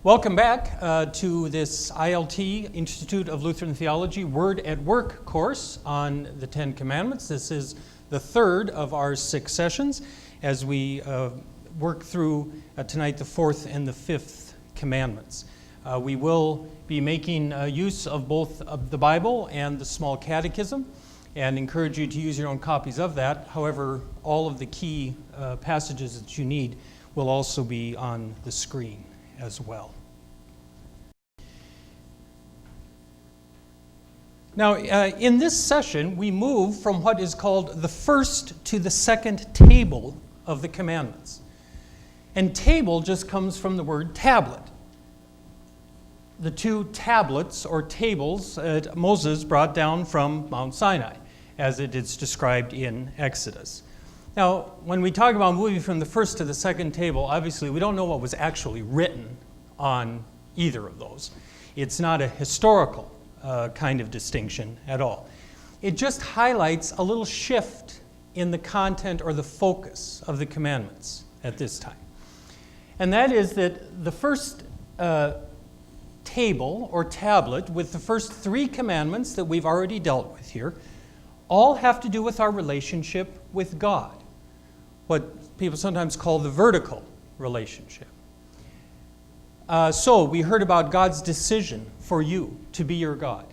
Welcome back to this ILT, Institute of Lutheran Theology, Word at Work course on the Ten Commandments. This is the third of our 6 sessions as we work through tonight the fourth and the fifth commandments. We will be making use of both the Bible and the Small Catechism and encourage you to use your own copies of that. However, all of the key passages that you need will also be on the screen as well. Now, in this session, we move from what is called the first to the second table of the commandments. And table just comes from the word tablet. The 2 tablets or tables Moses brought down from Mount Sinai, as it is described in Exodus. Now, when we talk about moving from the first to the second table, obviously we don't know what was actually written on either of those. It's not a historical kind of distinction at all. It just highlights a little shift in the content or the focus of the commandments at this time. And that is that the first table or tablet with the first 3 commandments that we've already dealt with here all have to do with our relationship with God, what people sometimes call the vertical relationship. So we heard about God's decision for you to be your God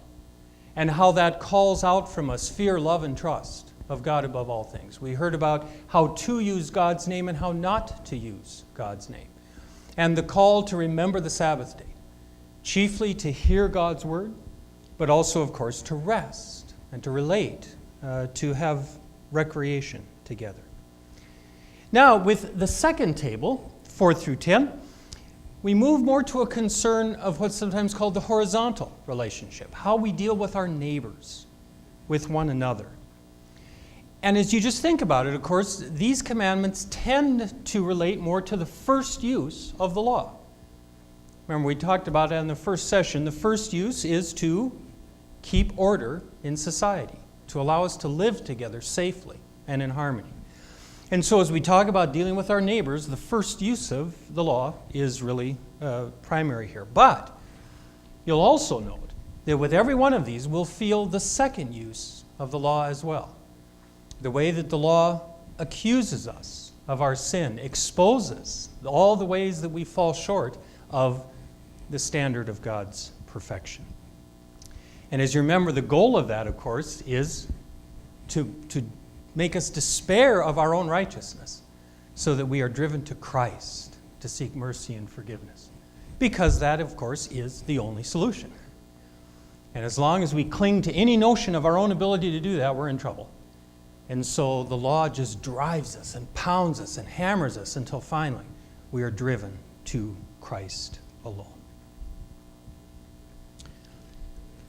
and how that calls out from us fear, love, and trust of God above all things. We heard about how to use God's name and how not to use God's name, and the call to remember the Sabbath day, chiefly to hear God's word, but also, of course, to rest and to relate, to have recreation together. Now, with the second table, 4 through 10, we move more to a concern of what's sometimes called the horizontal relationship, how we deal with our neighbors, with one another. And as you just think about it, of course, these commandments tend to relate more to the first use of the law. Remember, we talked about it in the first session. The first use is to keep order in society, to allow us to live together safely and in harmony. And so as we talk about dealing with our neighbors, the first use of the law is really primary here. But you'll also note that with every one of these, we'll feel the second use of the law as well. The way that the law accuses us of our sin, exposes all the ways that we fall short of the standard of God's perfection. And as you remember, the goal of that, of course, is to make us despair of our own righteousness so that we are driven to Christ to seek mercy and forgiveness. Because that, of course, is the only solution. And as long as we cling to any notion of our own ability to do that, we're in trouble. And so the law just drives us and pounds us and hammers us until finally we are driven to Christ alone.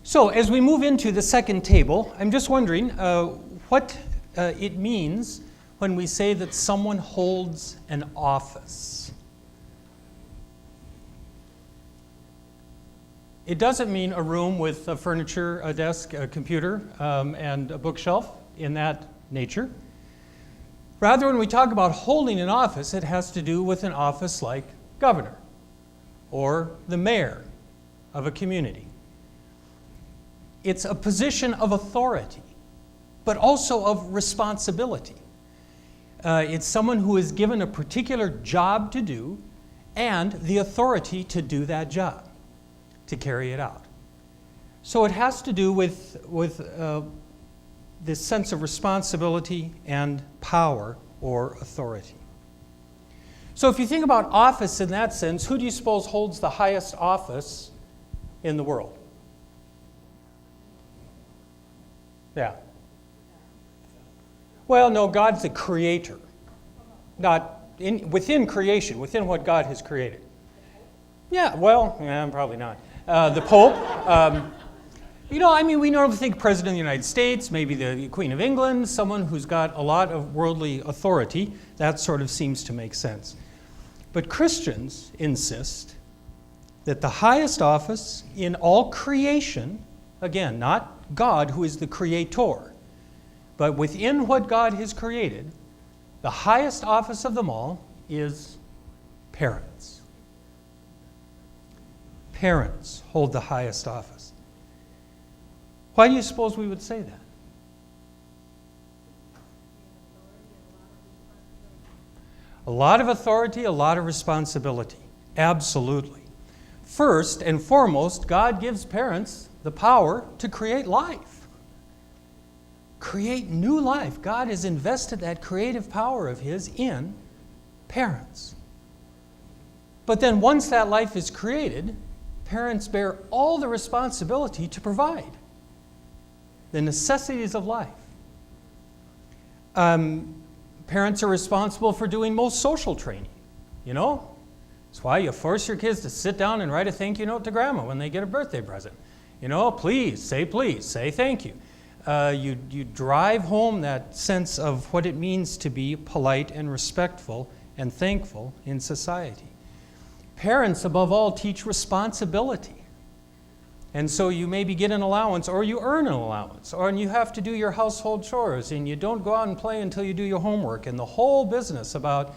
So as we move into the second table, I'm just wondering what it means when we say that someone holds an office. It doesn't mean a room with a furniture, a desk, a computer, and a bookshelf in that nature. Rather, when we talk about holding an office, it has to do with an office like governor or the mayor of a community. It's a position of authority, but also of responsibility. It's someone who is given a particular job to do and the authority to do that job, to carry it out. So it has to do with this sense of responsibility and power or authority. So if you think about office in that sense, who do you suppose holds the highest office in the world? Yeah. Well, no, God's the creator. Not within creation, within what God has created. Yeah, well, probably not. The Pope. We normally think President of the United States, maybe the Queen of England, someone who's got a lot of worldly authority. That sort of seems to make sense. But Christians insist that the highest office in all creation, again, not God who is the creator, but within what God has created, the highest office of them all is parents. parents hold the highest office. Why do you suppose we would say that? A lot of authority, a lot of responsibility. Absolutely. First and foremost, God gives parents the power to create life. Create new life. God has invested that creative power of His in parents. But then once that life is created, parents bear all the responsibility to provide the necessities of life. Parents are responsible for doing most social training, you know? That's why you force your kids to sit down and write a thank you note to grandma when they get a birthday present. You know, please, say thank you. You drive home that sense of what it means to be polite and respectful and thankful in society. Parents, above all, teach responsibility. And so you maybe get an allowance or you earn an allowance or you have to do your household chores and you don't go out and play until you do your homework, and the whole business about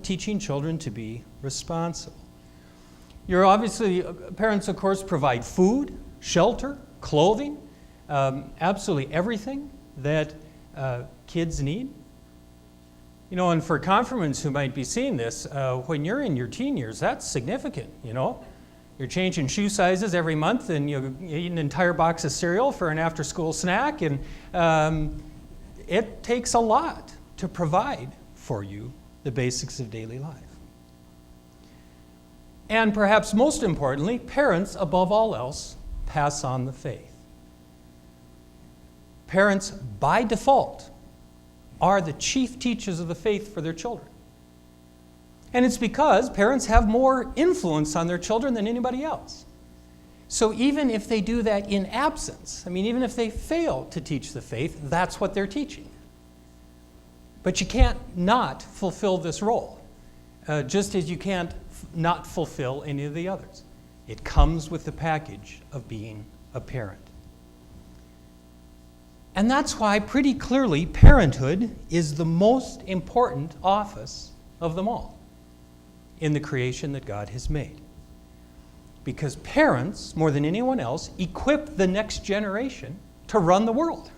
teaching children to be responsible. Parents, of course, provide food, shelter, clothing, absolutely everything that kids need. You know, and for confirmants who might be seeing this, when you're in your teen years, that's significant, you know. You're changing shoe sizes every month, and you eat an entire box of cereal for an after-school snack, and it takes a lot to provide for you the basics of daily life. And perhaps most importantly, parents, above all else, pass on the faith. Parents, by default, are the chief teachers of the faith for their children. And it's because parents have more influence on their children than anybody else. So even if they do that in absence, even if they fail to teach the faith, that's what they're teaching. But you can't not fulfill this role, just as you can't not fulfill any of the others. It comes with the package of being a parent. And that's why, pretty clearly, parenthood is the most important office of them all in the creation that God has made. Because parents, more than anyone else, equip the next generation to run the world.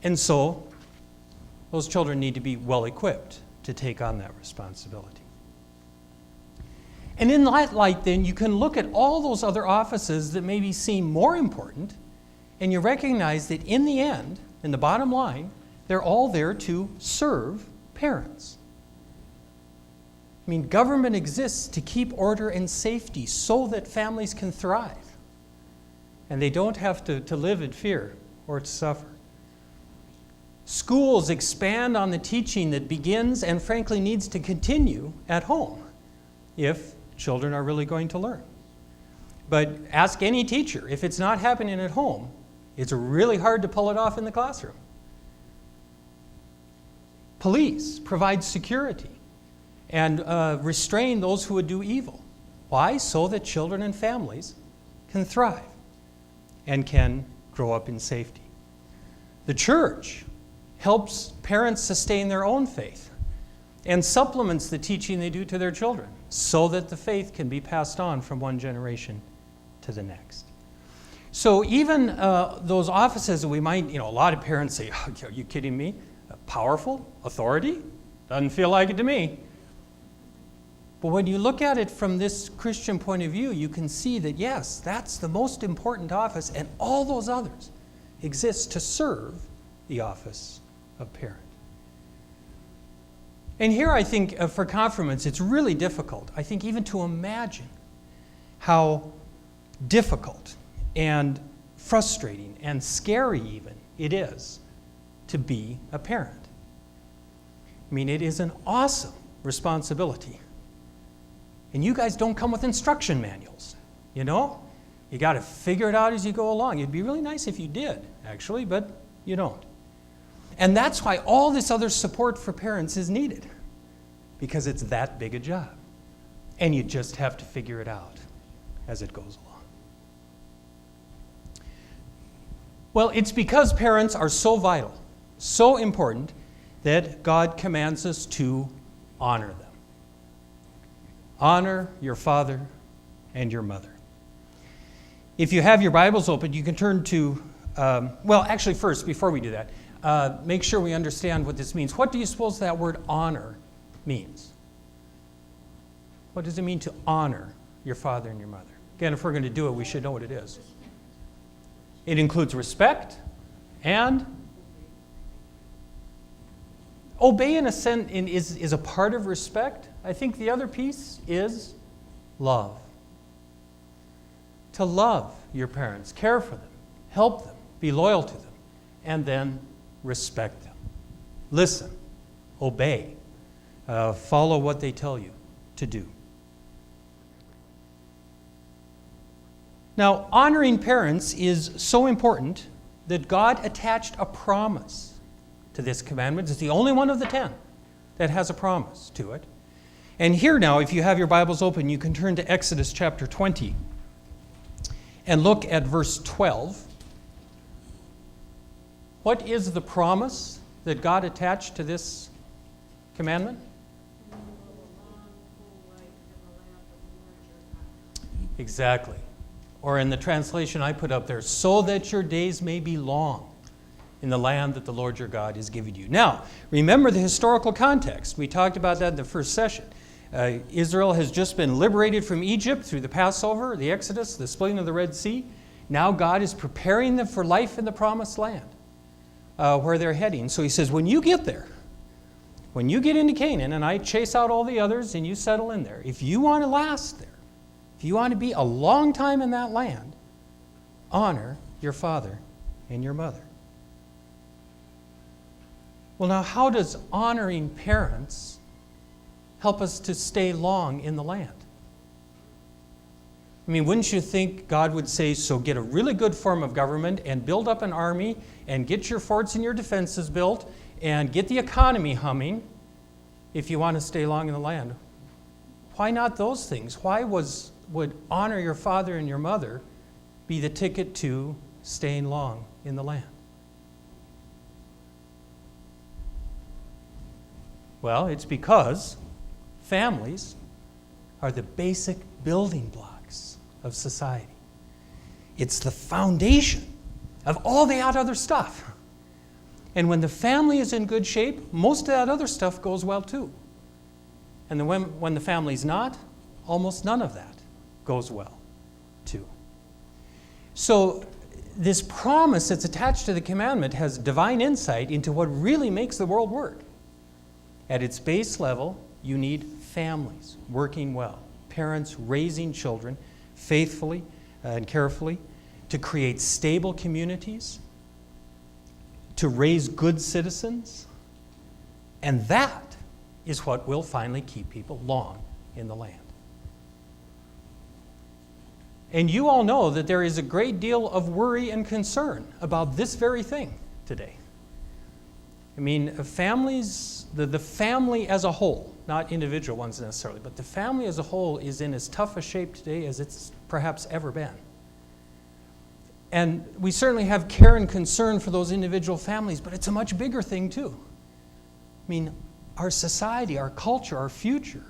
And so, those children need to be well equipped to take on that responsibility. And in that light, then, you can look at all those other offices that maybe seem more important, and you recognize that in the end, in the bottom line, they're all there to serve parents. Government exists to keep order and safety so that families can thrive. And they don't have to live in fear or to suffer. Schools expand on the teaching that begins and frankly needs to continue at home if children are really going to learn. But ask any teacher, if it's not happening at home, it's really hard to pull it off in the classroom. Police provide security and restrain those who would do evil. Why? So that children and families can thrive and can grow up in safety. The church helps parents sustain their own faith and supplements the teaching they do to their children so that the faith can be passed on from one generation to the next. So even those offices that we might, a lot of parents say, oh, are you kidding me? Powerful? Authority? Doesn't feel like it to me. But when you look at it from this Christian point of view, you can see that, yes, that's the most important office, and all those others exist to serve the office of parent. And here I think for confirmants, it's really difficult, I think, even to imagine how difficult and frustrating and scary even it is to be a parent. It is an awesome responsibility. And you guys don't come with instruction manuals, You got to figure it out as you go along. It'd be really nice if you did, actually, but you don't. And that's why all this other support for parents is needed, because it's that big a job. And you just have to figure it out as it goes along. Well, it's because parents are so vital, so important, that God commands us to honor them. Honor your father and your mother. If you have your Bibles open, you can turn to, actually first, before we do that, make sure we understand what this means. What do you suppose that word honor means? What does it mean to honor your father and your mother? Again, if we're going to do it, we should know what it is. It includes respect and obey in a sense is a part of respect. I think the other piece is love. To love your parents, care for them, help them, be loyal to them, and then respect them. Listen, obey, follow what they tell you to do. Now, honoring parents is so important that God attached a promise to this commandment. It's the only one of the 10 that has a promise to it. And here now, if you have your Bibles open, you can turn to Exodus chapter 20 and look at verse 12. What is the promise that God attached to this commandment? Exactly. Or in the translation I put up there, so that your days may be long in the land that the Lord your God is giving you. Now, remember the historical context. We talked about that in the first session. Israel has just been liberated from Egypt through the Passover, the Exodus, the splitting of the Red Sea. Now God is preparing them for life in the promised land, where they're heading. So he says, when you get there, when you get into Canaan, and I chase out all the others and you settle in there, if you want to last there, if you want to be a long time in that land, honor your father and your mother. Well, now, how does honoring parents help us to stay long in the land? I mean, wouldn't you think God would say, so get a really good form of government and build up an army and get your forts and your defenses built and get the economy humming if you want to stay long in the land? Why not those things? Why would honor your father and your mother be the ticket to staying long in the land? Well, it's because families are the basic building blocks of society. It's the foundation of all the other stuff. And when the family is in good shape, most of that other stuff goes well too. And then when the family's not, almost none of that goes well too. So this promise that's attached to the commandment has divine insight into what really makes the world work. At its base level, you need families working well, parents raising children faithfully and carefully, to create stable communities, to raise good citizens, and that is what will finally keep people long in the land. And you all know that there is a great deal of worry and concern about this very thing today. I mean, families, the family as a whole, not individual ones necessarily, but the family as a whole is in as tough a shape today as it's perhaps ever been. And we certainly have care and concern for those individual families, but it's a much bigger thing too. I mean, our society, our culture, our future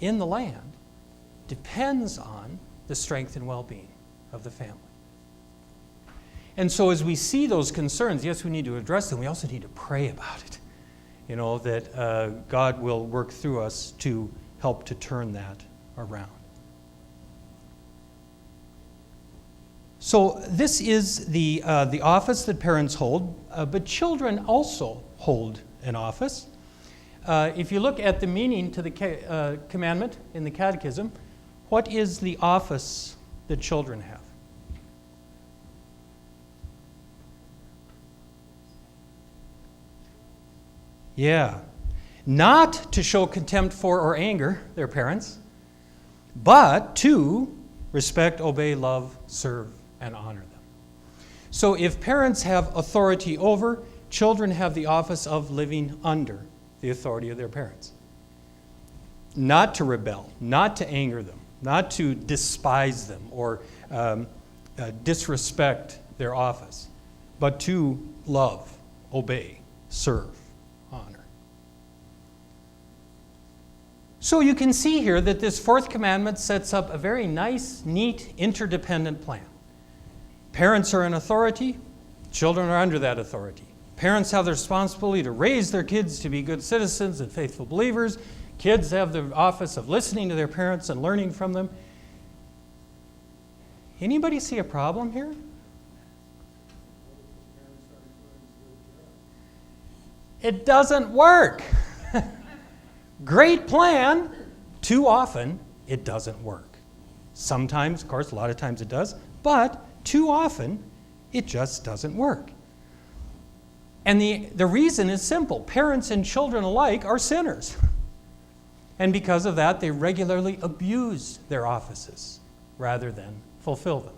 in the land depends on the strength and well-being of the family. And so as we see those concerns, yes, we need to address them. We also need to pray about it. You know, that God will work through us to help to turn that around. So this is the office that parents hold, but children also hold an office. If you look at the meaning to the commandment in the Catechism, what is the office that children have? Yeah. Not to show contempt for or anger their parents, but to respect, obey, love, serve, and honor them. So if parents have authority over, children have the office of living under the authority of their parents. Not to rebel, not to anger them, not to despise them or disrespect their office, but to love, obey, serve, honor. So you can see here that this fourth commandment sets up a very nice, neat, interdependent plan. Parents are in authority, children are under that authority. Parents have the responsibility to raise their kids to be good citizens and faithful believers. Kids have the office of listening to their parents and learning from them. Anybody see a problem here? It doesn't work. Great plan. Too often, it doesn't work. Sometimes, of course, a lot of times it does, but too often, it just doesn't work. And the reason is simple. Parents and children alike are sinners. And because of that, they regularly abuse their offices rather than fulfill them.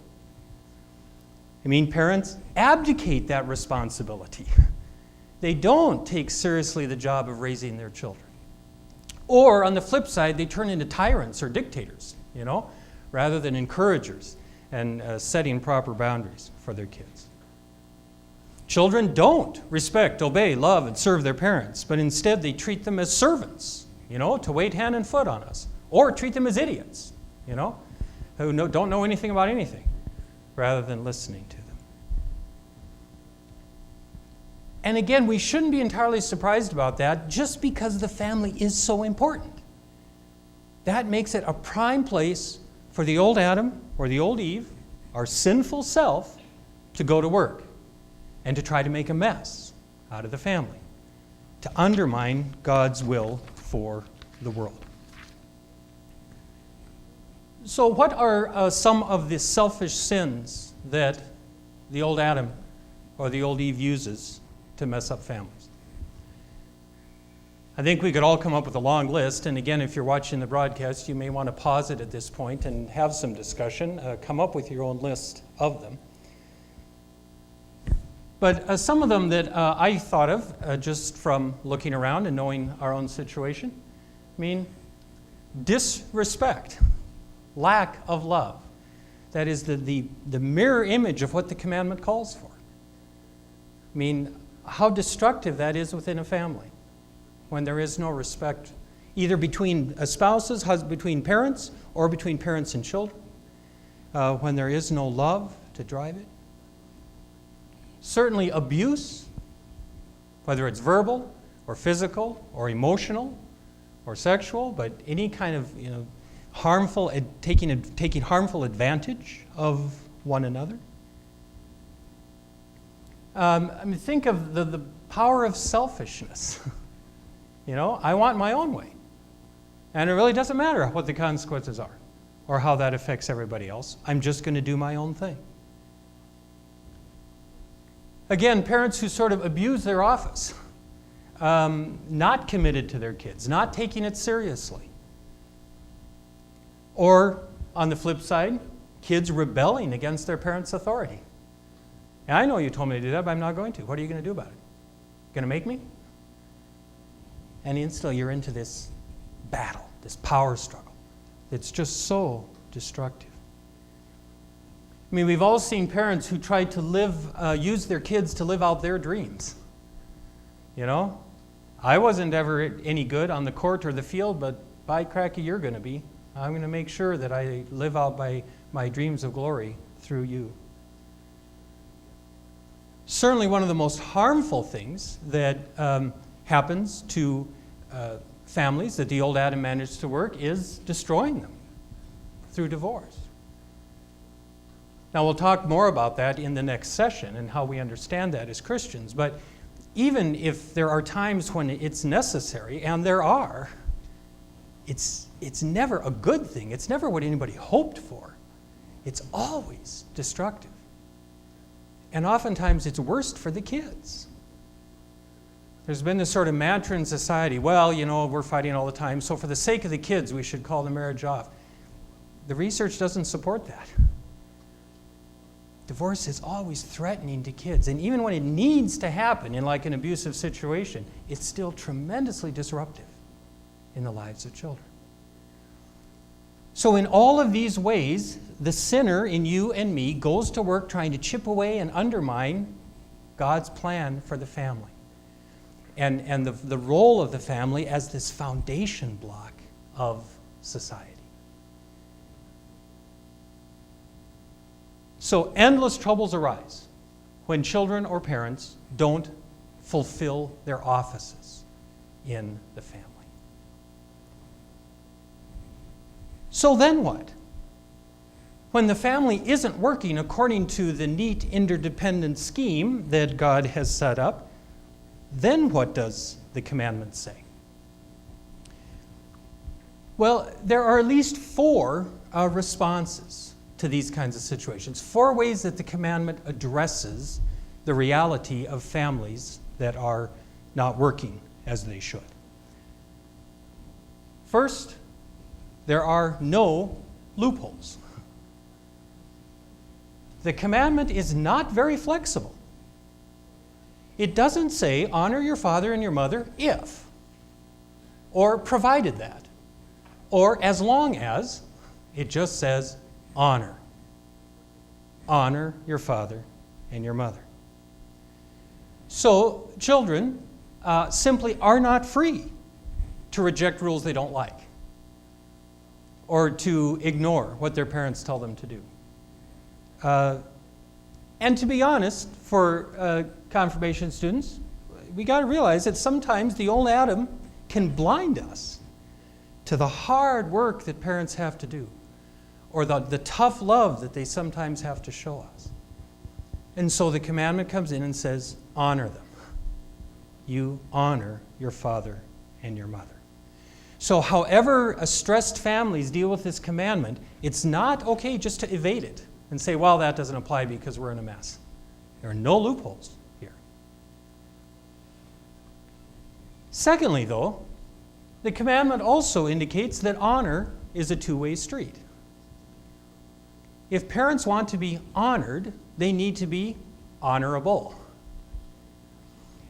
I mean, parents abdicate that responsibility. They don't take seriously the job of raising their children. Or, on the flip side, they turn into tyrants or dictators, rather than encouragers and setting proper boundaries for their kids. Children don't respect, obey, love, and serve their parents, but instead they treat them as servants, to wait hand and foot on us. Or treat them as idiots, who don't know anything about anything, rather than listening to them. And again, we shouldn't be entirely surprised about that just because the family is so important. That makes it a prime place for the old Adam or the old Eve, our sinful self, to go to work and to try to make a mess out of the family, to undermine God's will for the world. So what are some of the selfish sins that the old Adam or the old Eve uses to mess up families? I think we could all come up with a long list, and again, if you're watching the broadcast, you may want to pause it at this point and have some discussion. Come up with your own list of them. But some of them that I thought of just from looking around and knowing our own situation, disrespect, lack of love. That is the mirror image of what the commandment calls for. How destructive that is within a family when there is no respect, either between spouses, between parents, or between parents and children, when there is no love to drive it. Certainly abuse, whether it's verbal or physical or emotional or sexual, but any kind of harmful, taking harmful advantage of one another. Think of the power of selfishness. I want my own way. And it really doesn't matter what the consequences are or how that affects everybody else. I'm just going to do my own thing. Again, parents who sort of abuse their office, not committed to their kids, not taking it seriously. Or, on the flip side, kids rebelling against their parents' authority. Now, I know you told me to do that, but I'm not going to. What are you going to do about it? Going to make me? And instantly you're into this battle, this power struggle. It's just so destructive. We've all seen parents who try to use their kids to live out their dreams. I wasn't ever any good on the court or the field, but by cracky, you're going to be. I'm going to make sure that I live out by my dreams of glory through you. Certainly one of the most harmful things that happens to families that the old Adam managed to work is destroying them through divorce. Now, we'll talk more about that in the next session and how we understand that as Christians. But even if there are times when it's necessary, and there are, it's never a good thing. It's never what anybody hoped for. It's always destructive. And oftentimes it's worst for the kids. There's been this sort of mantra in society, we're fighting all the time, so for the sake of the kids, we should call the marriage off. The research doesn't support that. Divorce is always threatening to kids. And even when it needs to happen in like an abusive situation, it's still tremendously disruptive in the lives of children. So in all of these ways, the sinner in you and me goes to work trying to chip away and undermine God's plan for the family. And the role of the family as this foundation block of society. So endless troubles arise when children or parents don't fulfill their offices in the family. So then what? When the family isn't working according to the neat interdependent scheme that God has set up, then what does the commandment say? Well, there are at least four responses to these kinds of situations. Four ways that the commandment addresses the reality of families that are not working as they should. First, there are no loopholes. The commandment is not very flexible. It doesn't say, honor your father and your mother if, or provided that, or as long as. It just says, honor. Honor your father and your mother. So, children simply are not free to reject rules they don't like or to ignore what their parents tell them to do. And to be honest, for confirmation students, we got to realize that sometimes the old Adam can blind us to the hard work that parents have to do, or the tough love that they sometimes have to show us. And so the commandment comes in and says, honor them. You honor your father and your mother. So however stressed families deal with this commandment, it's not okay just to evade it and say, well, that doesn't apply because we're in a mess. There are no loopholes here. Secondly, though, the commandment also indicates that honor is a two-way street. If parents want to be honored, they need to be honorable.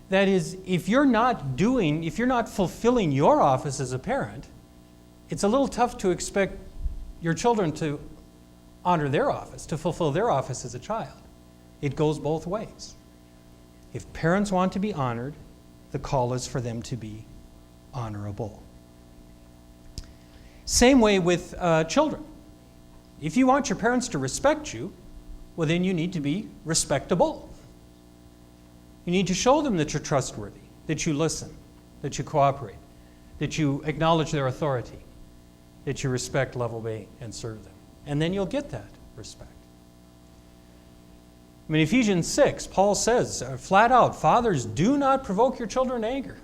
That is, if you're not fulfilling your office as a parent, it's a little tough to expect your children to honor their office, to fulfill their office as a child. It goes both ways. If parents want to be honored, the call is for them to be honorable. Same way with children. If you want your parents to respect you, well, then you need to be respectable. You need to show them that you're trustworthy, that you listen, that you cooperate, that you acknowledge their authority, that you respect, love, obey, and serve them. And then you'll get that respect. I mean, Ephesians 6, Paul says flat out, fathers, do not provoke your children to anger.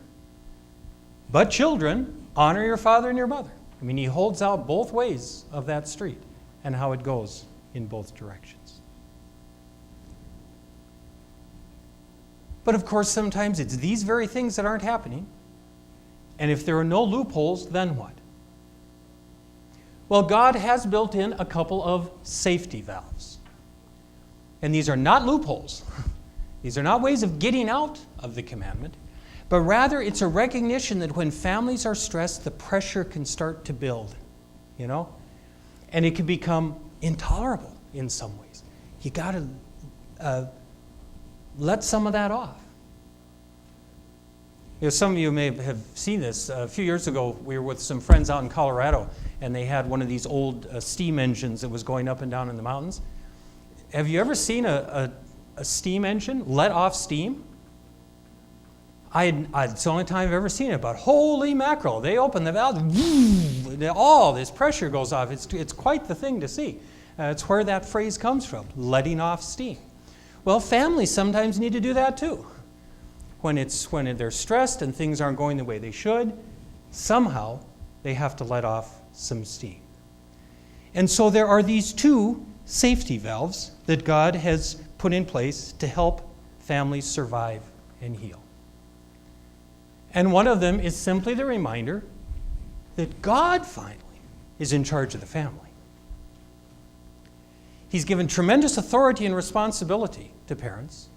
But children, honor your father and your mother. I mean, he holds out both ways of that street and how it goes in both directions. But of course, sometimes it's these very things that aren't happening. And if there are no loopholes, then what? Well, God has built in a couple of safety valves. And these are not loopholes. These are not ways of getting out of the commandment, but rather it's a recognition that when families are stressed, the pressure can start to build, and it can become intolerable in some ways. You got to let some of that off. Some of you may have seen this. A few years ago, we were with some friends out in Colorado, and they had one of these old steam engines that was going up and down in the mountains. Have you ever seen a steam engine let off steam? It's the only time I've ever seen it, but holy mackerel, they open the valve, all this pressure goes off. It's quite the thing to see. It's where that phrase comes from, letting off steam. Well, families sometimes need to do that too. When they're stressed and things aren't going the way they should, somehow they have to let off some steam. And so there are these two safety valves that God has put in place to help families survive and heal. And one of them is simply the reminder that God finally is in charge of the family. He's given tremendous authority and responsibility to parents.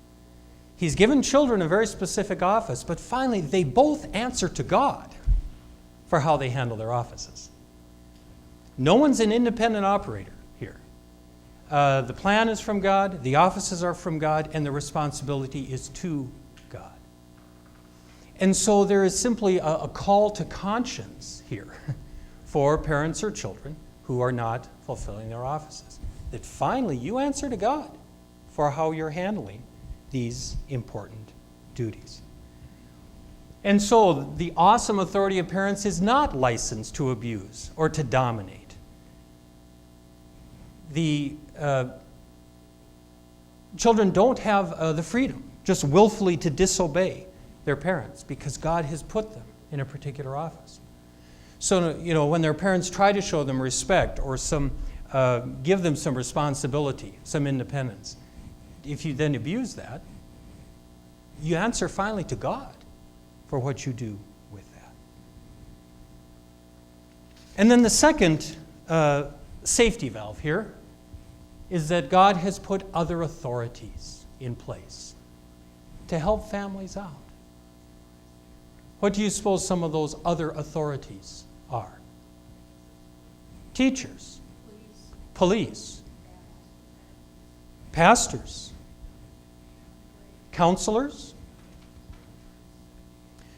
He's given children a very specific office, but finally they both answer to God for how they handle their offices. No one's an independent operator here. The plan is from God, the offices are from God, and the responsibility is to God. And so there is simply a call to conscience here for parents or children who are not fulfilling their offices. That finally you answer to God for how you're handling these important duties. And so the awesome authority of parents is not licensed to abuse or to dominate. The children don't have the freedom just willfully to disobey their parents because God has put them in a particular office. So, when their parents try to show them respect or give them some responsibility, some independence, if you then abuse that, you answer finally to God for what you do with that. And then the second safety valve here is that God has put other authorities in place to help families out. What do you suppose some of those other authorities are? Teachers, police, pastors, counselors.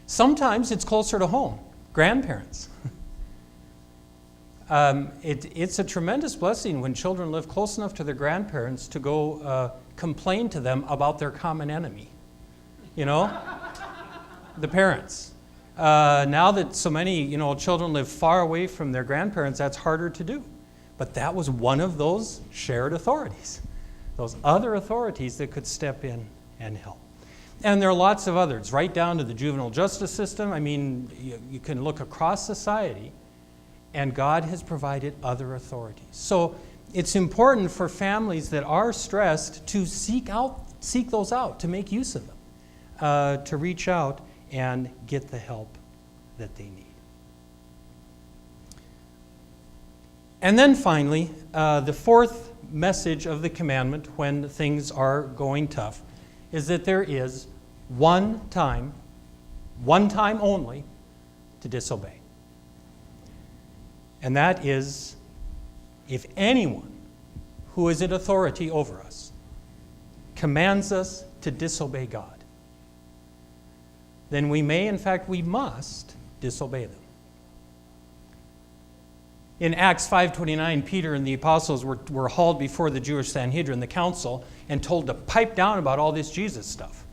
Sometimes it's closer to home, grandparents. It's a tremendous blessing when children live close enough to their grandparents to go complain to them about their common enemy. The parents. Now that so many, children live far away from their grandparents, that's harder to do. But that was one of those shared authorities, those other authorities that could step in and help. And there are lots of others, right down to the juvenile justice system. I mean, you can look across society, and God has provided other authorities. So it's important for families that are stressed to seek those out, to make use of them, to reach out and get the help that they need. And then finally, the fourth message of the commandment when things are going tough is that there is one time only, to disobey. And that is if anyone who is in authority over us commands us to disobey God, then we may, in fact, we must disobey them. In Acts 5:29, Peter and the apostles were hauled before the Jewish Sanhedrin, the council, and told to pipe down about all this Jesus stuff.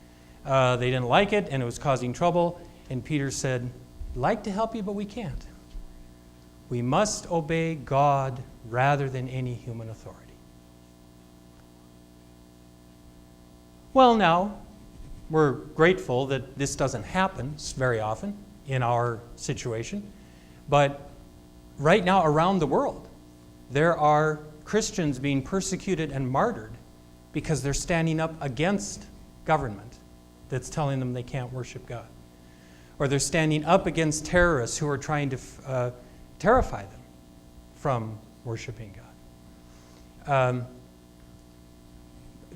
They didn't like it, and it was causing trouble. And Peter said, "I'd like to help you, but we can't. We must obey God rather than any human authority." Well, now, we're grateful that this doesn't happen very often in our situation, but right now around the world, there are Christians being persecuted and martyred because they're standing up against government that's telling them they can't worship God. Or they're standing up against terrorists who are trying to terrify them from worshiping God.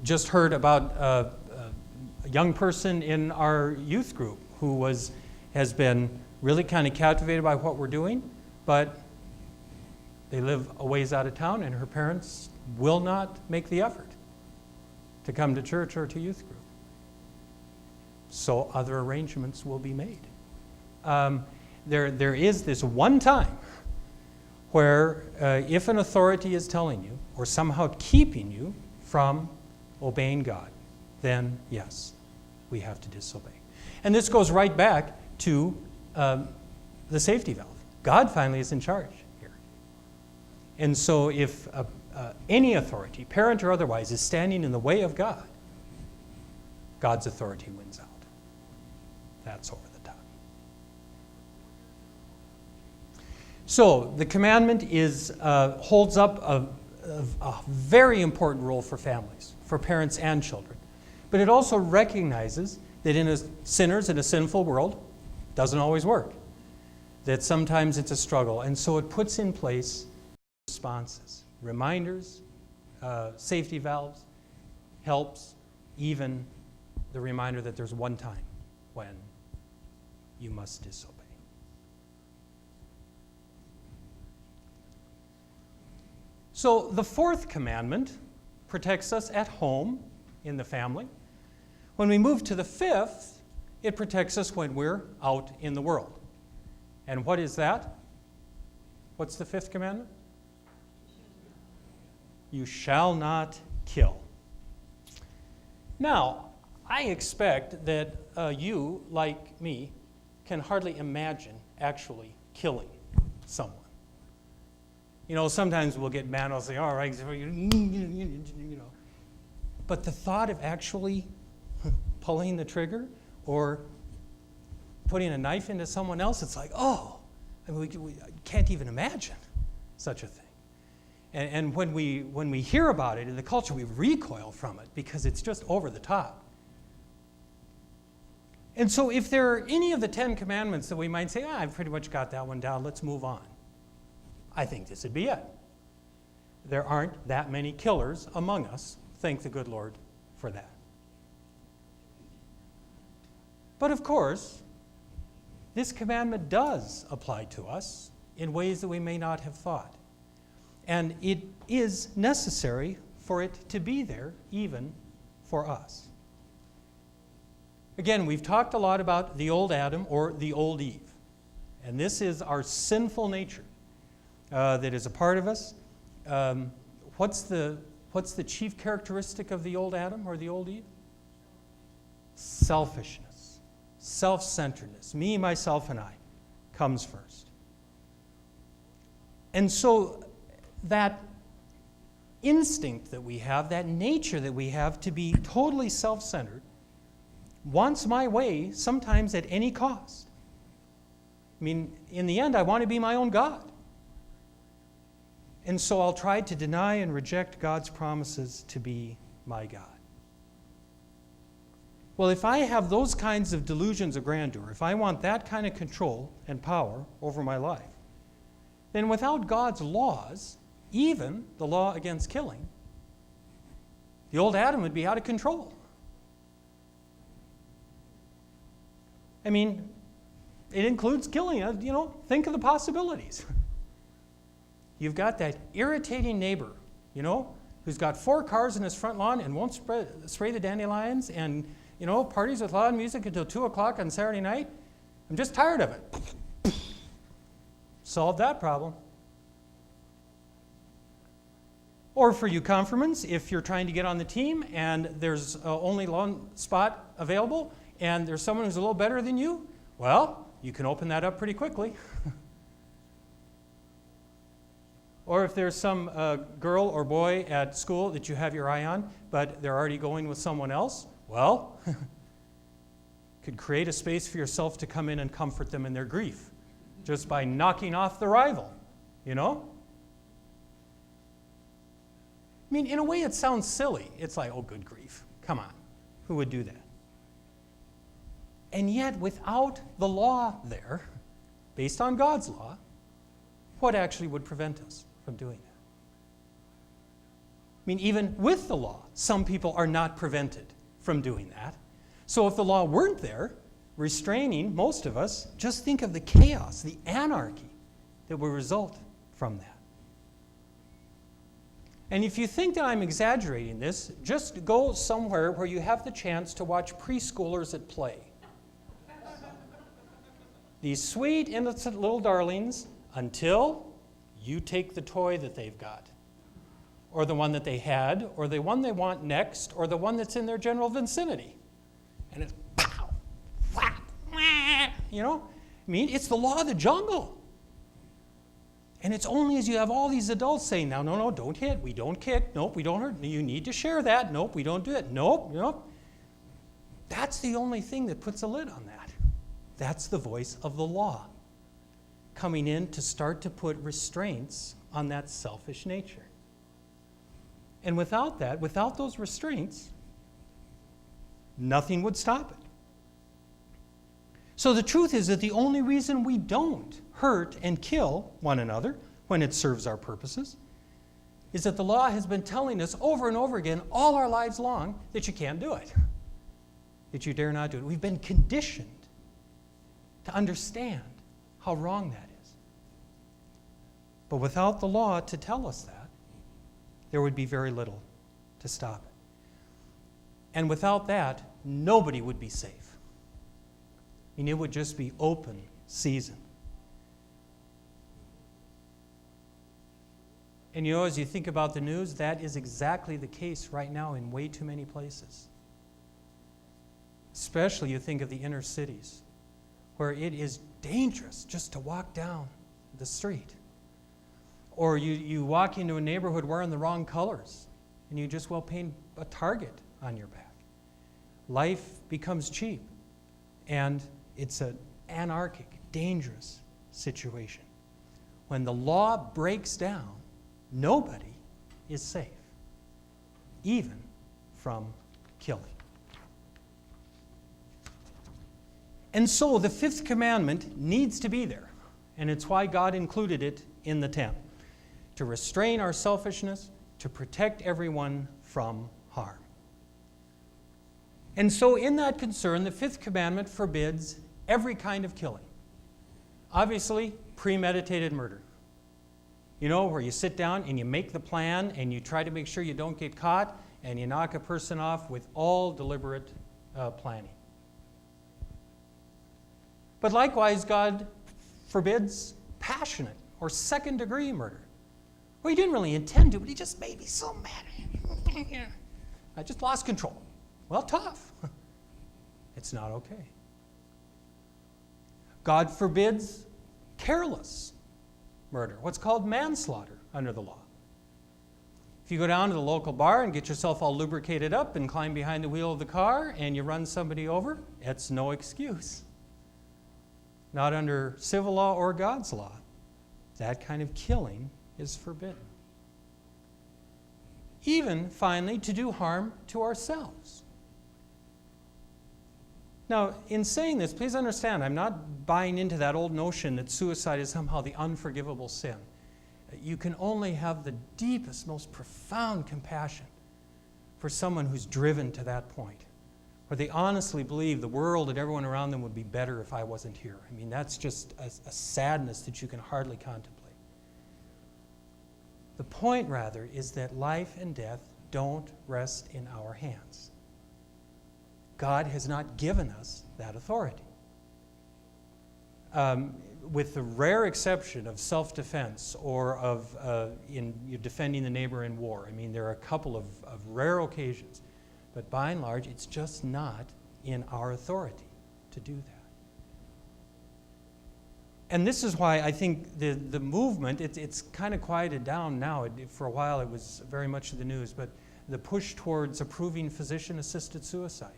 Just heard about a young person in our youth group who has been really kind of captivated by what we're doing, but they live a ways out of town, and her parents will not make the effort to come to church or to youth group. So other arrangements will be made. There is this one time where if an authority is telling you or somehow keeping you from obeying God, then yes, we have to disobey. And this goes right back to the safety valve. God finally is in charge here. And so if any authority, parent or otherwise, is standing in the way of God, God's authority wins out. That's over the top. So the commandment holds up a very important role for families, for parents and children. But it also recognizes that sinners in a sinful world doesn't always work. That sometimes it's a struggle. And so it puts in place responses, reminders, safety valves, helps, even the reminder that there's one time when you must disobey. So the fourth commandment protects us at home in the family. When we move to the fifth, it protects us when we're out in the world. And what is that? What's the fifth commandment? You shall not kill. Now, I expect that you, like me, can hardly imagine actually killing someone. You know, sometimes we'll get mad and I'll say, all right, you know. But the thought of actually pulling the trigger or putting a knife into someone else, it's like, oh, I mean, we can't even imagine such a thing. And when we hear about it in the culture, we recoil from it because it's just over the top. And so if there are any of the 10 commandments that we might say, I've pretty much got that one down, let's move on, I think this would be it. There aren't that many killers among us. Thank the good Lord for that. But of course, this commandment does apply to us in ways that we may not have thought. And it is necessary for it to be there even for us. Again, we've talked a lot about the old Adam or the old Eve. And this is our sinful nature that is a part of us. What's the chief characteristic of the old Adam or the old Eve? Selfishness, self-centeredness. Me, myself, and I comes first. And so that instinct that we have, that nature that we have to be totally self-centered, wants my way sometimes at any cost. I mean, in the end, I want to be my own God. And so I'll try to deny and reject God's promises to be my God. Well, if I have those kinds of delusions of grandeur, if I want that kind of control and power over my life, then without God's laws, even the law against killing, the old Adam would be out of control. I mean, it includes killing. You know, think of the possibilities. You've got that irritating neighbor, you know, who's got 4 cars in his front lawn and won't spray the dandelions and, you know, parties with loud music until 2 o'clock on Saturday night. I'm just tired of it. Solve that problem. Or for you confirmants, if you're trying to get on the team and there's only one spot available and there's someone who's a little better than you, well, you can open that up pretty quickly. Or if there's some girl or boy at school that you have your eye on, but they're already going with someone else, well, could create a space for yourself to come in and comfort them in their grief just by knocking off the rival, you know? I mean, in a way it sounds silly. It's like, oh, good grief. Come on. Who would do that? And yet, without the law there, based on God's law, what actually would prevent us from doing that? I mean, even with the law, some people are not prevented from doing that. So if the law weren't there, restraining most of us, just think of the chaos, the anarchy that would result from that. And if you think that I'm exaggerating this, just go somewhere where you have the chance to watch preschoolers at play. These sweet, innocent little darlings, until you take the toy that they've got, or the one that they had, or the one they want next, or the one that's in their general vicinity. And it's pow, whap, wah, you know? I mean, it's the law of the jungle. And it's only as you have all these adults saying, now, no, don't hit, we don't kick, nope, we don't hurt, you need to share that, nope, we don't do it, nope. That's the only thing that puts a lid on that. That's the voice of the law coming in to start to put restraints on that selfish nature. And without that, without those restraints, nothing would stop it. So the truth is that the only reason we don't hurt and kill one another when it serves our purposes is that the law has been telling us over and over again all our lives long that you can't do it, that you dare not do it. We've been conditioned to understand how wrong that is. But without the law to tell us that, there would be very little to stop it. And without that, nobody would be safe. I mean, it would just be open season. And you know, as you think about the news, that is exactly the case right now in way too many places. Especially you think of the inner cities, where it is dangerous just to walk down the street. Or you walk into a neighborhood wearing the wrong colors, and you just paint a target on your back. Life becomes cheap, and it's an anarchic, dangerous situation. When the law breaks down, nobody is safe, even from killing. And so the fifth commandment needs to be there, and it's why God included it in the 10, to restrain our selfishness, to protect everyone from harm. And so in that concern, the fifth commandment forbids every kind of killing. Obviously, premeditated murder. You know, where you sit down and you make the plan and you try to make sure you don't get caught and you knock a person off with all deliberate planning. But likewise, God forbids passionate or second-degree murder. Well, he didn't really intend to, but he just made me so mad. I just lost control. Well, tough. It's not okay. God forbids careless murder, what's called manslaughter under the law. If you go down to the local bar and get yourself all lubricated up and climb behind the wheel of the car and you run somebody over, it's no excuse. Not under civil law or God's law. That kind of killing is forbidden. Even, finally, to do harm to ourselves. Now, in saying this, please understand, I'm not buying into that old notion that suicide is somehow the unforgivable sin. You can only have the deepest, most profound compassion for someone who's driven to that point, where they honestly believe the world and everyone around them would be better if I wasn't here. I mean, that's just a sadness that you can hardly contemplate. The point, rather, is that life and death don't rest in our hands. God has not given us that authority. With the rare exception of self-defense or of in defending the neighbor in war. I mean, there are a couple of rare occasions. But by and large, it's just not in our authority to do that. And this is why I think the movement, it's kind of quieted down now. For a while, it was very much in the news. But the push towards approving physician-assisted suicide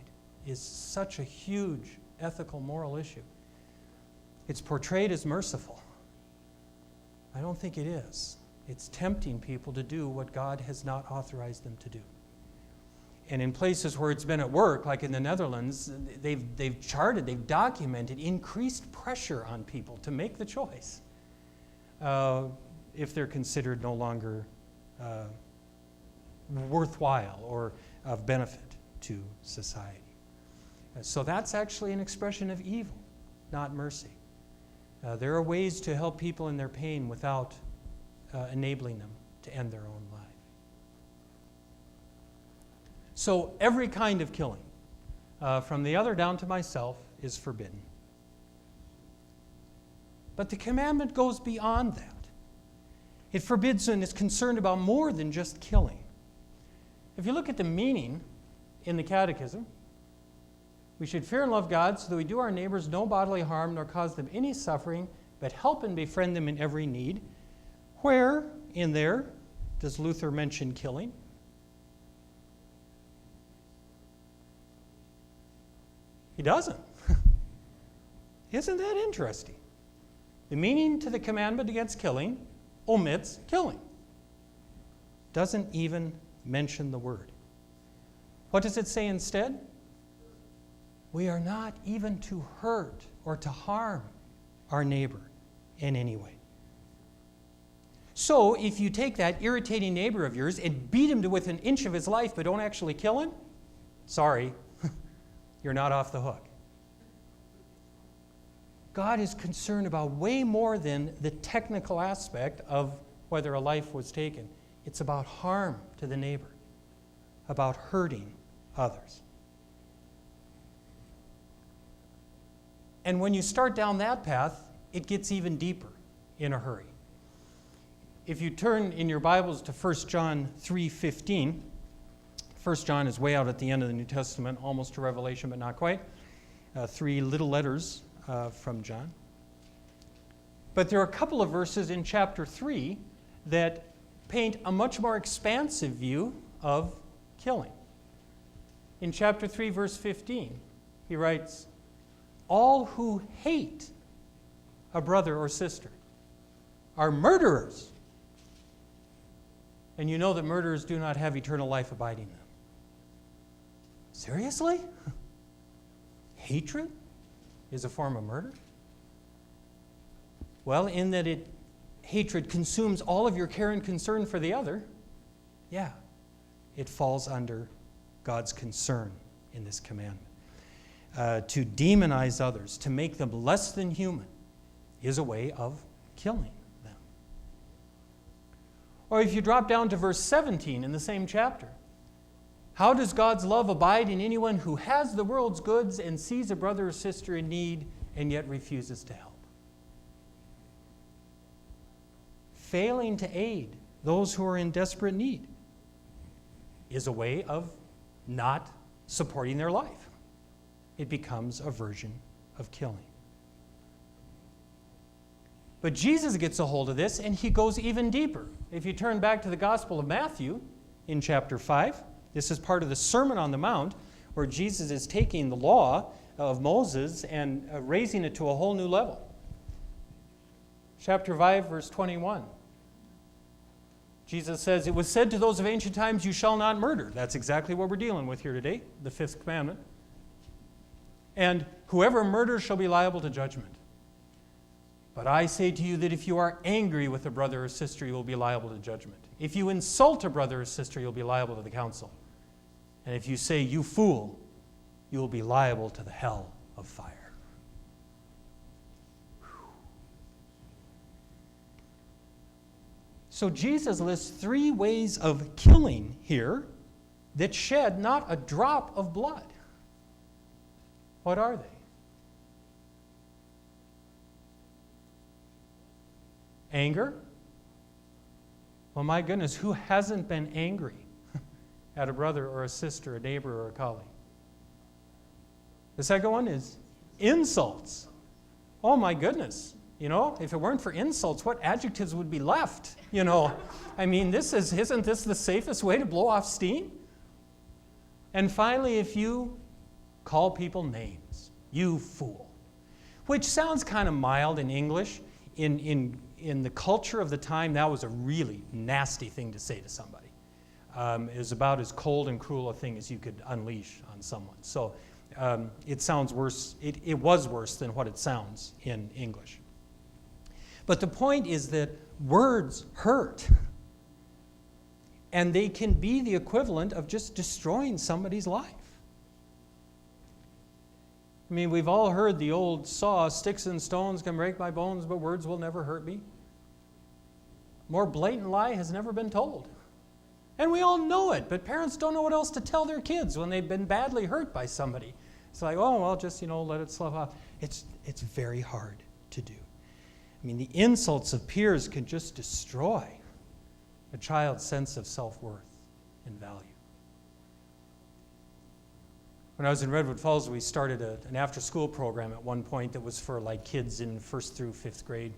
is such a huge ethical, moral issue. It's portrayed as merciful. I don't think it is. It's tempting people to do what God has not authorized them to do. And in places where it's been at work, like in the Netherlands, they've documented increased pressure on people to make the choice if they're considered no longer worthwhile or of benefit to society. So that's actually an expression of evil, not mercy. There are ways to help people in their pain without enabling them to end their own life. So every kind of killing, from the other down to myself, is forbidden. But the commandment goes beyond that. It forbids and is concerned about more than just killing. If you look at the meaning in the Catechism, we should fear and love God so that we do our neighbors no bodily harm nor cause them any suffering, but help and befriend them in every need. Where in there does Luther mention killing? He doesn't. Isn't that interesting? The meaning to the commandment against killing omits killing. Doesn't even mention the word. What does it say instead? We are not even to hurt or to harm our neighbor in any way. So if you take that irritating neighbor of yours and beat him to within an inch of his life but don't actually kill him, sorry, you're not off the hook. God is concerned about way more than the technical aspect of whether a life was taken. It's about harm to the neighbor, about hurting others. And when you start down that path, it gets even deeper in a hurry. if you turn in your Bibles to 1 John 3:15, 1 John is way out at the end of the New Testament, almost to Revelation, but not quite. 3 little letters from John. But there are a couple of verses in chapter 3 that paint a much more expansive view of killing. In chapter 3, verse 15, he writes, "All who hate a brother or sister are murderers. And you know that murderers do not have eternal life abiding them." Seriously? Hatred is a form of murder? Well, in that hatred consumes all of your care and concern for the other, yeah, it falls under God's concern in this commandment. To demonize others, to make them less than human, is a way of killing them. Or if you drop down to verse 17 in the same chapter, how does God's love abide in anyone who has the world's goods and sees a brother or sister in need and yet refuses to help? Failing to aid those who are in desperate need is a way of not supporting their life. It becomes a version of killing. But Jesus gets a hold of this, and he goes even deeper. If you turn back to the Gospel of Matthew in chapter 5, this is part of the Sermon on the Mount, where Jesus is taking the law of Moses and raising it to a whole new level. Chapter 5, verse 21. Jesus says, "It was said to those of ancient times, 'You shall not murder.'" That's exactly what we're dealing with here today, the 5th commandment. "And whoever murders shall be liable to judgment. But I say to you that if you are angry with a brother or sister, you will be liable to judgment. If you insult a brother or sister, you'll be liable to the council. And if you say, 'You fool,' you will be liable to the hell of fire." So Jesus lists 3 ways of killing here that shed not a drop of blood. What are they? Anger? Well, my goodness, who hasn't been angry at a brother or a sister, a neighbor or a colleague? The second one is insults. Oh my goodness. You know, if it weren't for insults, what adjectives would be left? You know, I mean, isn't this the safest way to blow off steam? And finally, if you call people names, "You fool," which sounds kind of mild in English. In the culture of the time, that was a really nasty thing to say to somebody. It was about as cold and cruel a thing as you could unleash on someone. So it sounds worse. It was worse than what it sounds in English. But the point is that words hurt. And they can be the equivalent of just destroying somebody's life. I mean, we've all heard the old saw, "Sticks and stones can break my bones, but words will never hurt me." More blatant lie has never been told. And we all know it, but parents don't know what else to tell their kids when they've been badly hurt by somebody. It's like, "Oh, well, just, let it slough off." It's very hard to do. I mean, the insults of peers can just destroy a child's sense of self-worth and value. When I was in Redwood Falls, we started an after-school program at one point that was for kids in 1st through 5th grade.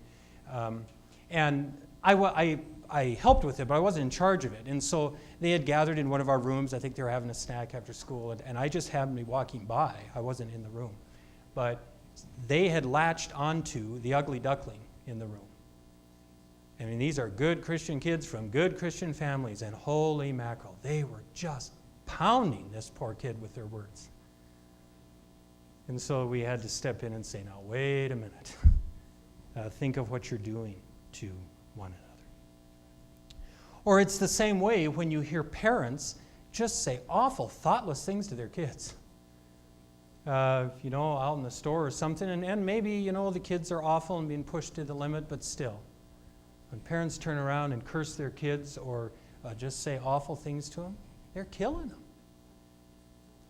And I helped with it, but I wasn't in charge of it. And so they had gathered in one of our rooms. I think they were having a snack after school, and I just happened to be walking by. I wasn't in the room. But they had latched onto the ugly duckling in the room. I mean, these are good Christian kids from good Christian families, and holy mackerel, they were just pounding this poor kid with their words. And so we had to step in and say, "Now, wait a minute. Think of what you're doing to one another." Or it's the same way when you hear parents just say awful, thoughtless things to their kids. Out in the store or something, and maybe, the kids are awful and being pushed to the limit, but still. When parents turn around and curse their kids or just say awful things to them, they're killing them.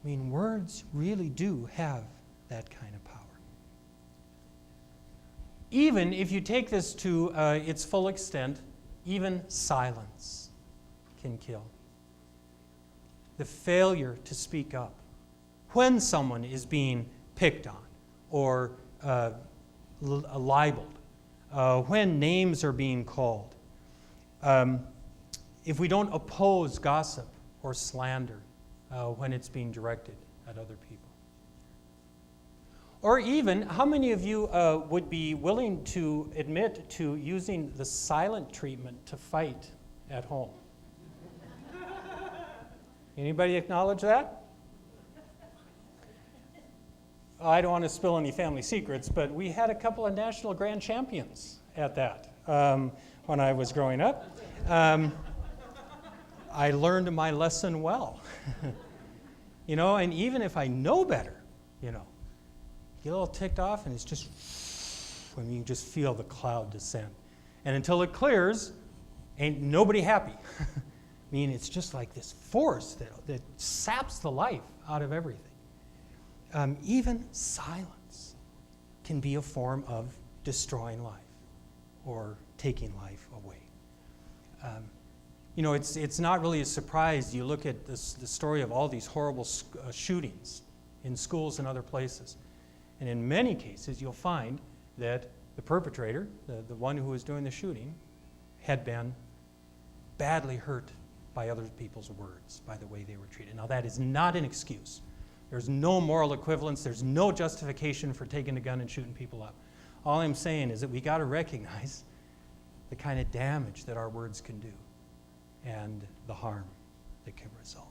I mean, words really do have that kind of power. Even if you take this to its full extent, Even silence can kill. The failure to speak up when someone is being picked on or libeled, when names are being called, if we don't oppose gossip or slander when it's being directed at other people. Or even, how many of you would be willing to admit to using the silent treatment to fight at home? Anybody acknowledge that? I don't want to spill any family secrets, but we had a couple of national grand champions at that when I was growing up. I learned my lesson well. And even if I know better, get a little ticked off and it's just, you just feel the cloud descend. And until it clears, ain't nobody happy. It's just like this force that saps the life out of everything. Even silence can be a form of destroying life or taking life away. It's not really a surprise. You look at the story of all these horrible shootings in schools and other places. And in many cases, you'll find that the perpetrator, the one who was doing the shooting, had been badly hurt by other people's words, by the way they were treated. Now, that is not an excuse. There's no moral equivalence. There's no justification for taking a gun and shooting people up. All I'm saying is that we got to recognize the kind of damage that our words can do and the harm that can result.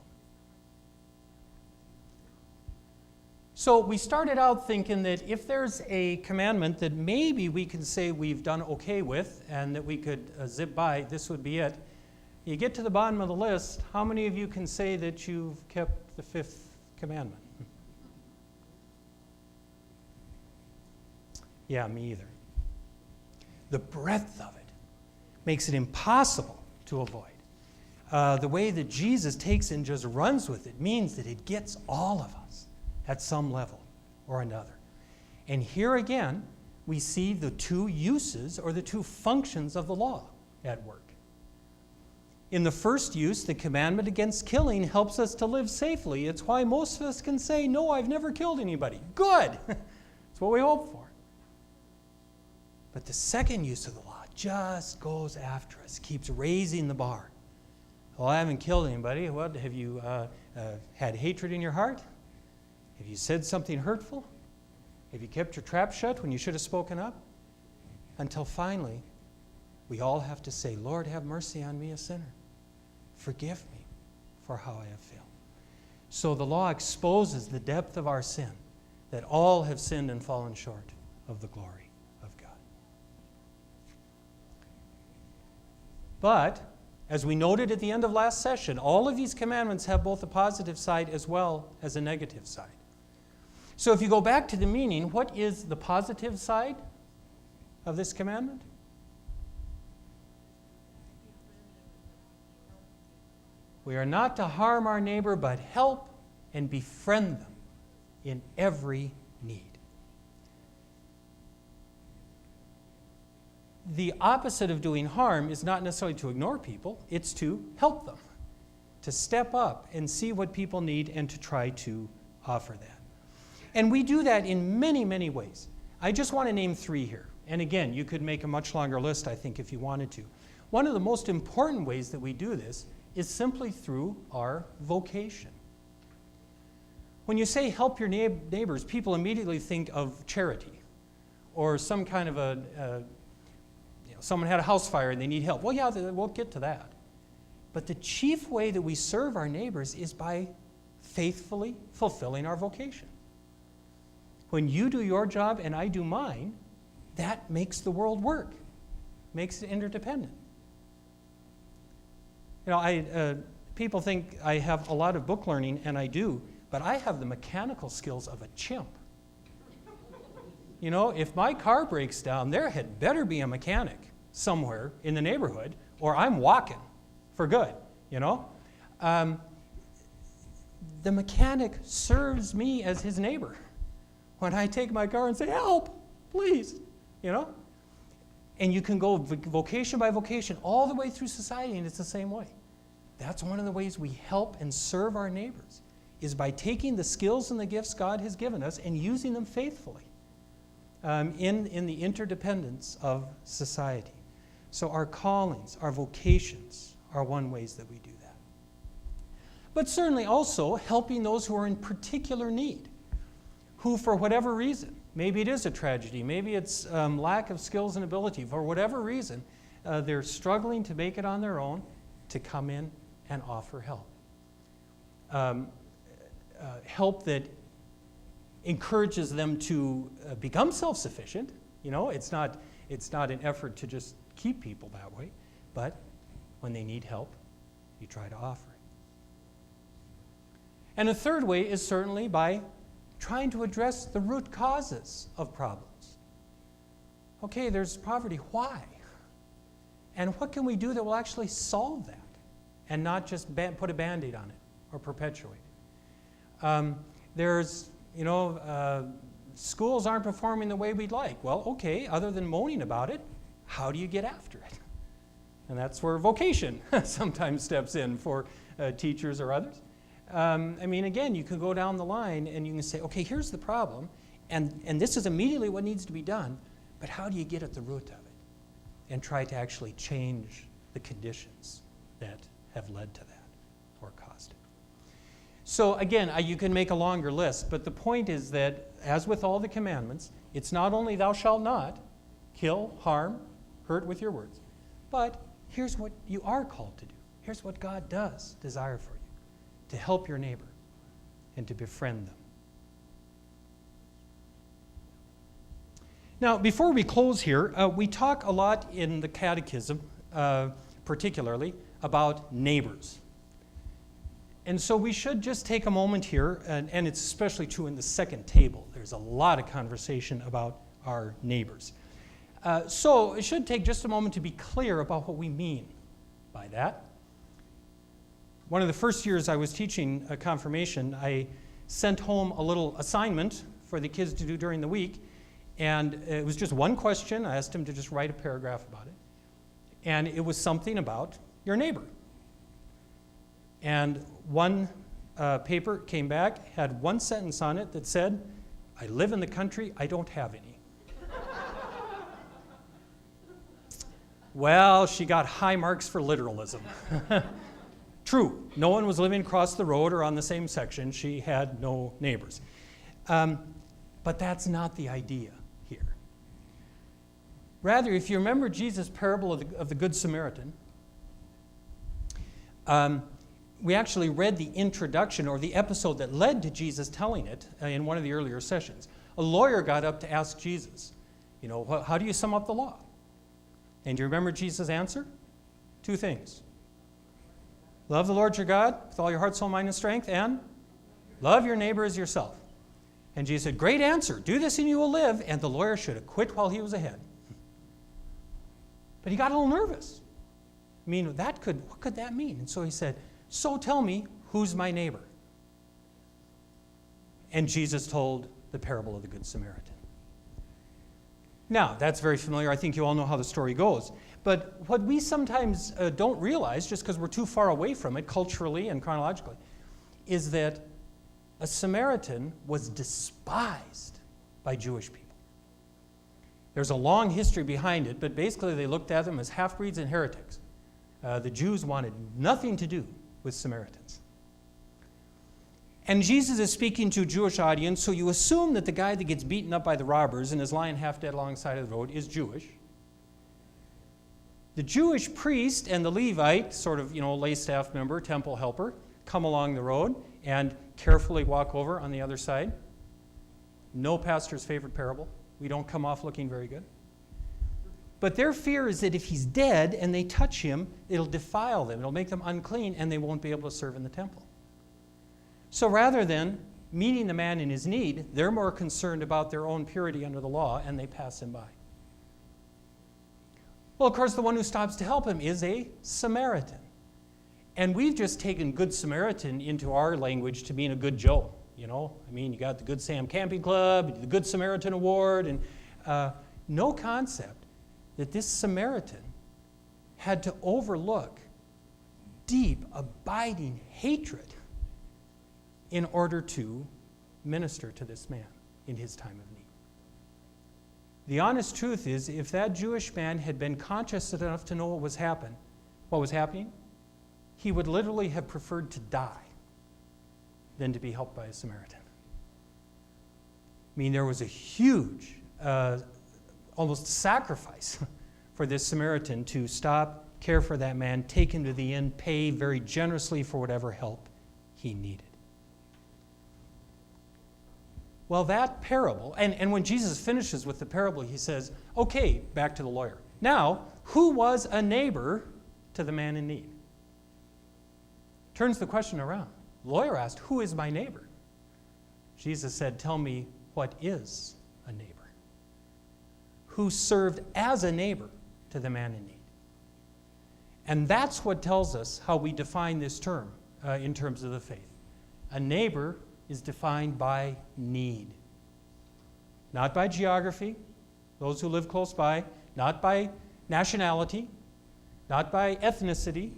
So we started out thinking that if there's a commandment that maybe we can say we've done okay with and that we could zip by, this would be it. You get to the bottom of the list, how many of you can say that you've kept the fifth commandment? Yeah, me either. The breadth of it makes it impossible to avoid. The way that Jesus takes and just runs with it means that it gets all of us at some level or another. And here again, we see the two uses or the two functions of the law at work. In the first use, the commandment against killing helps us to live safely. It's why most of us can say, no, I've never killed anybody. Good! That's what we hope for. But the second use of the law just goes after us, keeps raising the bar. Well, I haven't killed anybody. What, have you had hatred in your heart? Have you said something hurtful? Have you kept your trap shut when you should have spoken up? Until finally, we all have to say, Lord, have mercy on me, a sinner. Forgive me for how I have failed. So the law exposes the depth of our sin, that all have sinned and fallen short of the glory of God. But, as we noted at the end of last session, all of these commandments have both a positive side as well as a negative side. So if you go back to the meaning, what is the positive side of this commandment? We are not to harm our neighbor, but help and befriend them in every need. The opposite of doing harm is not necessarily to ignore people, it's to help them, to step up and see what people need and to try to offer that. And we do that in many, many ways. I just want to name three here. And again, you could make a much longer list, I think, if you wanted to. One of the most important ways that we do this is simply through our vocation. When you say help your neighbors, people immediately think of charity or some kind of someone had a house fire and they need help. Well, yeah, we'll get to that. But the chief way that we serve our neighbors is by faithfully fulfilling our vocation. When you do your job and I do mine, that makes the world work, makes it interdependent. People think I have a lot of book learning, and I do, but I have the mechanical skills of a chimp. If my car breaks down, there had better be a mechanic somewhere in the neighborhood, or I'm walking for good, The mechanic serves me as his neighbor when I take my car and say, help, please, And you can go vocation by vocation all the way through society, and it's the same way. That's one of the ways we help and serve our neighbors, is by taking the skills and the gifts God has given us and using them faithfully in the interdependence of society. So our callings, our vocations are one ways that we do that. But certainly also helping those who are in particular need, who for whatever reason, maybe it is a tragedy, maybe it's lack of skills and ability, for whatever reason, they're struggling to make it on their own, to come in and offer help. Help that encourages them to become self-sufficient. You know, it's not an effort to just keep people that way, but when they need help, you try to offer it. And a third way is certainly by trying to address the root causes of problems. Okay, there's poverty. Why? And what can we do that will actually solve that and not just put a Band-Aid on it or perpetuate it? There's, schools aren't performing the way we'd like. Well, okay, other than moaning about it, how do you get after it? And that's where vocation sometimes steps in for teachers or others. Again, you can go down the line and you can say, okay, here's the problem, and this is immediately what needs to be done, but how do you get at the root of it and try to actually change the conditions that have led to that or caused it? So again, you can make a longer list, but the point is that, as with all the commandments, it's not only thou shalt not kill, harm, hurt with your words, but here's what you are called to do. Here's what God does desire for you: to help your neighbor and to befriend them. Now, before we close here, we talk a lot in the Catechism, particularly, about neighbors. And so we should just take a moment here, and it's especially true in the second table. There's a lot of conversation about our neighbors. So it should take just a moment to be clear about what we mean by that. One of the first years I was teaching confirmation, I sent home a little assignment for the kids to do during the week, and it was just one question. I asked them to just write a paragraph about it, and it was something about your neighbor. And one paper came back, had one sentence on it that said, "I live in the country, I don't have any." Well, she got high marks for literalism. True, no one was living across the road or on the same section. She had no neighbors. But that's not the idea here. Rather, if you remember Jesus' parable of the Good Samaritan, we actually read the introduction or the episode that led to Jesus telling it in one of the earlier sessions. A lawyer got up to ask Jesus, how do you sum up the law? And do you remember Jesus' answer? 2 things. Love the Lord your God with all your heart, soul, mind, and strength, and love your neighbor as yourself. And Jesus said, great answer. Do this and you will live. And the lawyer should have quit while he was ahead. But he got a little nervous. What could that mean? And so he said, so tell me, who's my neighbor? And Jesus told the parable of the Good Samaritan. Now, that's very familiar. I think you all know how the story goes. But what we sometimes don't realize, just because we're too far away from it culturally and chronologically, is that a Samaritan was despised by Jewish people. There's a long history behind it, but basically they looked at them as half-breeds and heretics. The Jews wanted nothing to do with Samaritans. And Jesus is speaking to a Jewish audience, so you assume that the guy that gets beaten up by the robbers and is lying half dead alongside of the road is Jewish. The Jewish priest and the Levite, sort of, lay staff member, temple helper, come along the road and carefully walk over on the other side. No pastor's favorite parable. We don't come off looking very good. But their fear is that if he's dead and they touch him, it'll defile them. It'll make them unclean and they won't be able to serve in the temple. So rather than meeting the man in his need, they're more concerned about their own purity under the law, and they pass him by. Well, of course, the one who stops to help him is a Samaritan. And we've just taken Good Samaritan into our language to mean a good Joe. You got the Good Sam Camping Club, the Good Samaritan Award, and no concept that this Samaritan had to overlook deep, abiding hatred in order to minister to this man in his time of need. The honest truth is, if that Jewish man had been conscious enough to know what was happening, he would literally have preferred to die than to be helped by a Samaritan. I mean, there was a huge, almost sacrifice for this Samaritan to stop, care for that man, take him to the inn, pay very generously for whatever help he needed. Well, that parable, and when Jesus finishes with the parable, he says, okay, back to the lawyer. Now, who was a neighbor to the man in need? Turns the question around. The lawyer asked, who is my neighbor? Jesus said, tell me, what is a neighbor? Who served as a neighbor to the man in need? And that's what tells us how we define this term in terms of the faith. A neighbor is defined by need. Not by geography, those who live close by, not by nationality, not by ethnicity,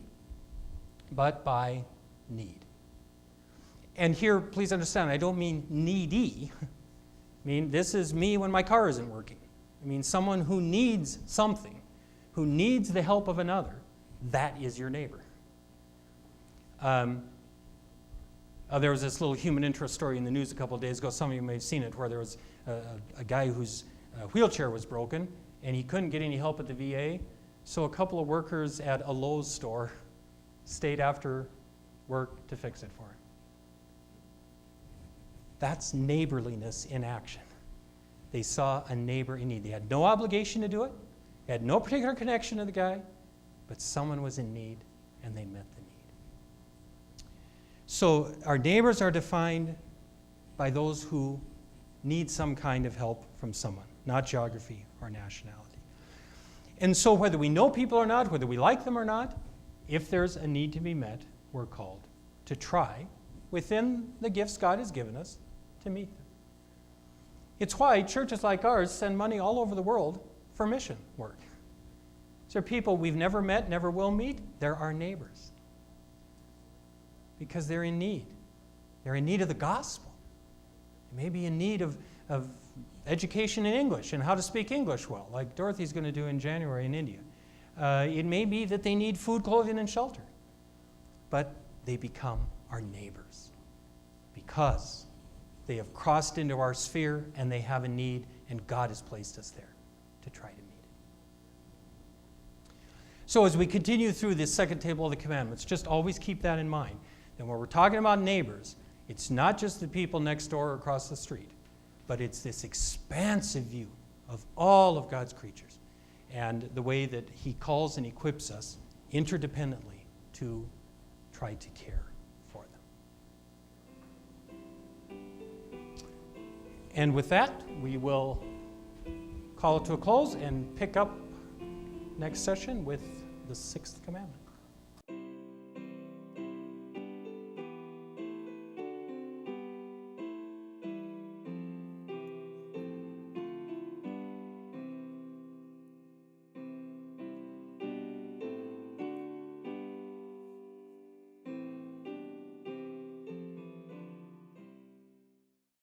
but by need. And here, please understand, I don't mean needy. I mean, this is me when my car isn't working. I mean, someone who needs something, who needs the help of another, that is your neighbor. There was this little human interest story in the news a couple of days ago. Some of you may have seen it, where there was a guy whose wheelchair was broken, and he couldn't get any help at the VA. So a couple of workers at a Lowe's store stayed after work to fix it for him. That's neighborliness in action. They saw a neighbor in need. They had no obligation to do it. They had no particular connection to the guy, but someone was in need, and they met the need. So our neighbors are defined by those who need some kind of help from someone, not geography or nationality. And so whether we know people or not, whether we like them or not, if there's a need to be met, we're called to try, within the gifts God has given us, to meet them. It's why churches like ours send money all over the world for mission work. These are people we've never met, never will meet. They're our neighbors. Because they're in need. They're in need of the gospel. They may be in need of education in English and how to speak English well, like Dorothy's going to do in January in India. It may be that they need food, clothing, and shelter. But they become our neighbors because they have crossed into our sphere and they have a need, and God has placed us there to try to meet it. So as we continue through this second table of the commandments, just always keep that in mind. And when we're talking about neighbors, it's not just the people next door or across the street, but it's this expansive view of all of God's creatures and the way that He calls and equips us interdependently to try to care for them. And with that, we will call it to a close and pick up next session with the sixth commandment.